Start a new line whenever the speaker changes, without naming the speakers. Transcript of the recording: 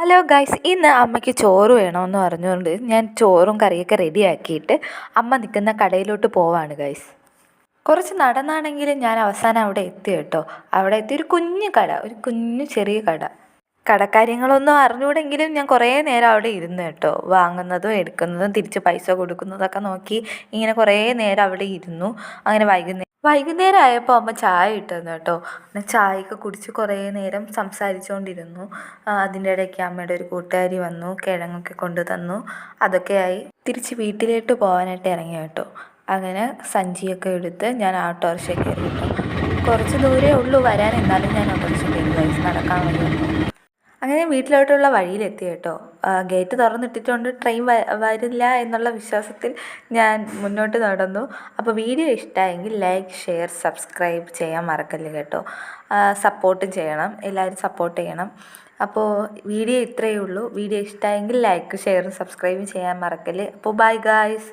Hello guys, ഇന്ന് അമ്മയ്ക്ക് ചോറ് വേണമെന്ന് പറഞ്ഞുകൊണ്ട് ഞാൻ ചോറും കറിയൊക്കെ റെഡിയാക്കിയിട്ട് അമ്മ നിൽക്കുന്ന കടയിലോട്ട് പോവാണ് ഗൈസ്. കുറച്ച് നടന്നാണെങ്കിലും ഞാൻ അവസാനം അവിടെ എത്തി കേട്ടോ. അവിടെ എത്തി ഒരു കുഞ്ഞു കട, ഒരു കുഞ്ഞു ചെറിയ കട. കടക്കാര്യങ്ങളൊന്നും അറിഞ്ഞൂടെങ്കിലും ഞാൻ കുറേ നേരം അവിടെ ഇരുന്നു കേട്ടോ. വാങ്ങുന്നതും എടുക്കുന്നതും തിരിച്ച് പൈസ കൊടുക്കുന്നതൊക്കെ നോക്കി ഇങ്ങനെ കുറേ നേരം അവിടെ ഇരുന്നു. അങ്ങനെ വൈകുന്നേരം ആയപ്പോൾ അമ്മ ചായ ഇട്ടു തന്നു കേട്ടോ. ചായയൊക്കെ കുടിച്ച് കുറേ നേരം സംസാരിച്ചുകൊണ്ടിരുന്നു. അതിൻ്റെ ഇടയ്ക്ക് അമ്മയുടെ ഒരു കൂട്ടുകാരി വന്നു, കിഴങ്ങൊക്കെ കൊണ്ടു തന്നു. അതൊക്കെയായി തിരിച്ച് വീട്ടിലോട്ട് പോകാനായിട്ട് ഇറങ്ങി കേട്ടോ. അങ്ങനെ സഞ്ചിയൊക്കെ എടുത്ത് ഞാൻ ഓട്ടോറിക്ഷ കയറി കേട്ടോ. കുറച്ച് ദൂരമേ ഉള്ളൂ വരാൻ, എന്നാലും ഞാൻ ഓട്ടോറിക്ഷ കയറി നടക്കാൻ വയ്യ. അങ്ങനെ വീട്ടിലോട്ടുള്ള വഴിയിലെത്തി കേട്ടോ. ഗേറ്റ് തുറന്നിട്ടിട്ടുണ്ട്, ട്രെയിൻ വരില്ല എന്നുള്ള വിശ്വാസത്തിൽ ഞാൻ മുന്നോട്ട് നടന്നു. അപ്പോൾ വീഡിയോ ഇഷ്ടമായെങ്കിൽ ലൈക്ക്, ഷെയർ, സബ്സ്ക്രൈബ് ചെയ്യാൻ മറക്കല്ല് കേട്ടോ. സപ്പോർട്ടും ചെയ്യണം, എല്ലാവരും സപ്പോർട്ട് ചെയ്യണം. അപ്പോൾ വീഡിയോ ഇത്രയേ ഉള്ളൂ. വീഡിയോ ഇഷ്ടമായെങ്കിൽ ലൈക്ക്, ഷെയറും സബ്സ്ക്രൈബും ചെയ്യാൻ മറക്കല്ല്. അപ്പോൾ ബൈ ഗായ്സ്.